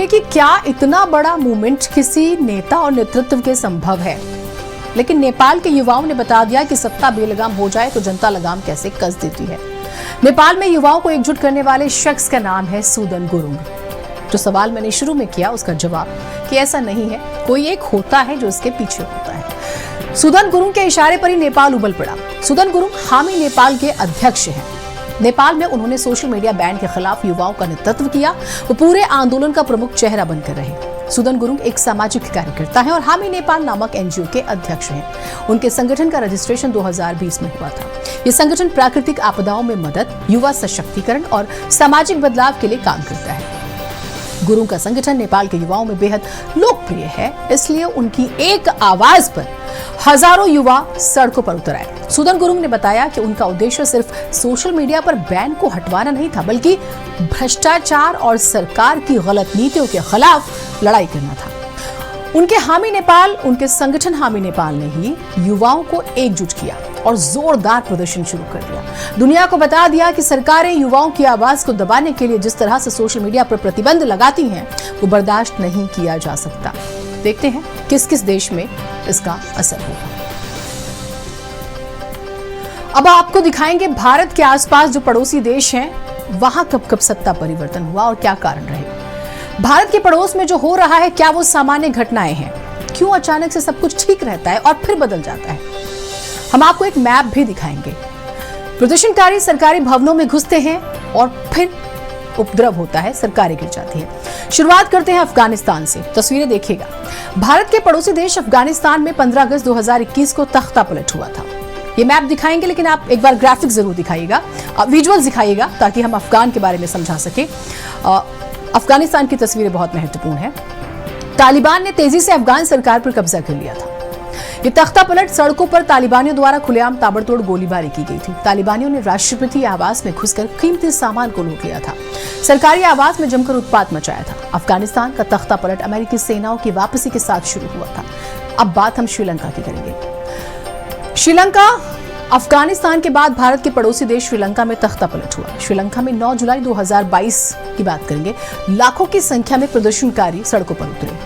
होंगे कि क्या इतना बड़ा मूवमेंट किसी नेता और नेतृत्व के संभव है। लेकिन नेपाल के युवाओं ने बता दिया कि सत्ता बेलगाम हो जाए तो जनता लगाम कैसे कस देती है। नेपाल में युवाओं को एकजुट करने वाले शख्स का नाम है सुदन गुरुङ। जो सवाल मैंने शुरू में किया उसका जवाब कि ऐसा नहीं है, कोई एक होता है जो इसके पीछे होता है। सुदन गुरुङ के इशारे पर ही नेपाल उबल पड़ा। सुदन गुरुङ हामी नेपाल के अध्यक्ष हैं। नेपाल में उन्होंने सोशल मीडिया बैन के खिलाफ युवाओं का नेतृत्व किया। वो पूरे आंदोलन का प्रमुख चेहरा बनकर रहे। सुदन गुरुङ एक सामाजिक कार्यकर्ता हैं और हामी नेपाल नामक एनजीओ के अध्यक्ष हैं। उनके संगठन का रजिस्ट्रेशन 2020 में हुआ था। ये संगठन प्राकृतिक आपदाओं में मदद, युवा सशक्तिकरण और सामाजिक बदलाव के लिए काम करता है। गुरुङ का संगठन नेपाल के युवाओं में बेहद लोकप्रिय है, इसलिए उनकी एक आवाज पर हजारों युवा सड़कों पर उतर आए। सुदन गुरुङ ने बताया कि उनका उद्देश्य सिर्फ सोशल मीडिया पर बैन को हटवाना नहीं था, बल्कि भ्रष्टाचार और सरकार की गलत नीतियों के खिलाफ लड़ाई करना था। उनके संगठन हामी नेपाल ने ही युवाओं को एकजुट किया और जोरदार प्रदर्शन शुरू कर दिया। दुनिया को बता दिया कि सरकारें युवाओं की आवाज को दबाने के लिए जिस तरह से सोशल मीडिया पर प्रतिबंध लगाती हैं, वो बर्दाश्त नहीं किया जा सकता। देखते हैं किस किस देश में इसका असर होगा। अब आपको दिखाएंगे भारत के आसपास जो पड़ोसी देश हैं, वहां कब कब सत्ता परिवर्तन हुआ और क्या कारण रहे। भारत के पड़ोस में जो हो रहा है, क्या वो सामान्य घटनाएं हैं? क्यों अचानक से सब कुछ ठीक रहता है और फिर बदल जाता है? हम आपको एक मैप भी दिखाएंगे। प्रदर्शनकारी सरकारी भवनों में घुसते हैं और फिर उपद्रव होता है, सरकारें गिर जाती है। शुरुआत करते हैं अफगानिस्तान से। तस्वीरें देखिएगा। भारत के पड़ोसी देश अफगानिस्तान में 15 अगस्त 2021 को तख्ता पलट हुआ था। ये मैप दिखाएंगे, लेकिन आप एक बार ग्राफिक्स जरूर दिखाइएगा, विजुअल्स दिखाइएगा, ताकि हम अफगान के बारे में समझा सके। अफगानिस्तान की तस्वीरें बहुत महत्वपूर्ण है। तालिबान ने तेजी से अफगान सरकार पर कब्जा कर लिया था। ये तख्ता पलट सड़कों पर तालिबानियों द्वारा खुलेआम ताबड़तोड़ गोलीबारी की गई थी। तालिबानियों ने राष्ट्रपति आवास में घुसकर कीमती सामान को लूट लिया था। सरकारी आवास में जमकर उत्पात मचाया था। अफगानिस्तान का तख्ता पलट अमेरिकी सेनाओं की वापसी के साथ शुरू हुआ था। अब बात हम श्रीलंका की करेंगे। श्रीलंका अफगानिस्तान के बाद भारत के पड़ोसी देश श्रीलंका में तख्ता पलट हुआ। श्रीलंका में 9 जुलाई 2022 की बात करेंगे। लाखों की संख्या में प्रदर्शनकारी सड़कों पर उतरे।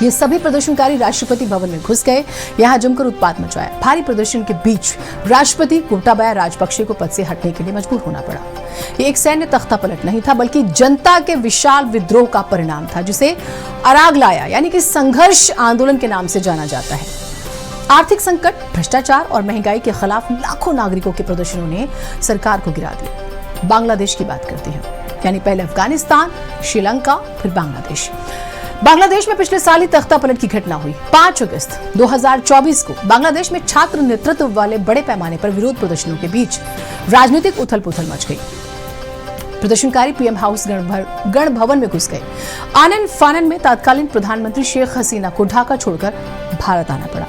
ये सभी प्रदर्शनकारी राष्ट्रपति भवन में घुस गए, यहां जमकर उत्पात मचाया। भारी प्रदर्शन के बीच राष्ट्रपति गोटाबाया राजपक्षे को पद से हटने के लिए मजबूर होना पड़ा। ये एक सैन्य तख्ता पलट नहीं था, बल्कि जनता के विशाल विद्रोह का परिणाम था, जिसे अरागलाया यानी कि संघर्ष आंदोलन के नाम से जाना जाता है। आर्थिक संकट, भ्रष्टाचार और महंगाई के खिलाफ लाखों नागरिकों के प्रदर्शनों ने सरकार को गिरा दिया। बांग्लादेश की बात करते हैं, यानी पहले अफगानिस्तान, श्रीलंका, फिर बांग्लादेश। बांग्लादेश में पिछले साल ही तख्ता पलट की घटना हुई। 5 अगस्त 2024 को बांग्लादेश में छात्र नेतृत्व वाले बड़े पैमाने पर विरोध प्रदर्शनों के बीच राजनीतिक उथल पुथल मच गई। प्रदर्शनकारी पीएम हाउस गण भवन में घुस गए। आनन फानन में तत्कालीन प्रधानमंत्री शेख हसीना को ढाका छोड़कर भारत आना पड़ा।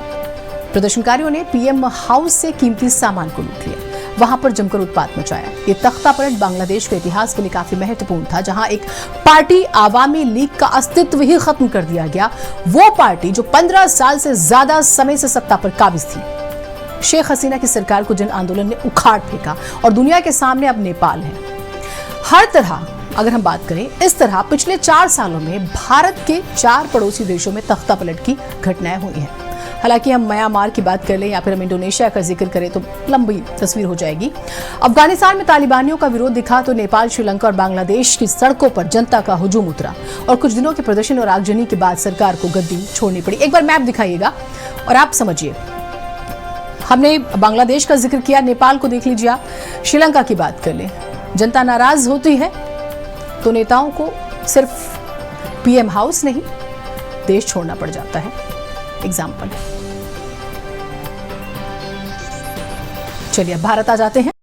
प्रदर्शनकारियों ने पीएम हाउस से कीमती सामान को लूट लिया, वहां पर जमकर उत्पात मचाया। ये तख्ता पलट बांग्लादेश के इतिहास के लिए काफी महत्वपूर्ण था, जहां एक पार्टी आवामी लीग का अस्तित्व ही खत्म कर दिया गया। वो पार्टी जो 15 साल से ज्यादा समय से सत्ता पर काबिज थी। शेख हसीना की सरकार को जन आंदोलन ने उखाड़ फेंका और दुनिया के सामने अब नेपाल है। हर तरह अगर हम बात करें, इस तरह पिछले 4 सालों में भारत के 4 पड़ोसी देशों में तख्ता पलट की घटनाएं हुई हैं। हालांकि हम म्यांमार की बात कर लें या फिर हम इंडोनेशिया का जिक्र करें तो लंबी तस्वीर हो जाएगी। अफगानिस्तान में तालिबानियों का विरोध दिखा तो नेपाल, श्रीलंका और बांग्लादेश की सड़कों पर जनता का हुजूम उतरा और कुछ दिनों के प्रदर्शन और आगजनी के बाद सरकार को गद्दी छोड़नी पड़ी। एक बार मैप दिखाइएगा और आप समझिए। हमने बांग्लादेश का जिक्र किया, नेपाल को देख लीजिए आप। श्रीलंका की बात कर लें, जनता नाराज होती है तो नेताओं को सिर्फ पीएम हाउस नहीं, देश छोड़ना पड़ जाता है। एग्जाम्पल। चलिए अब भारत आ जाते हैं।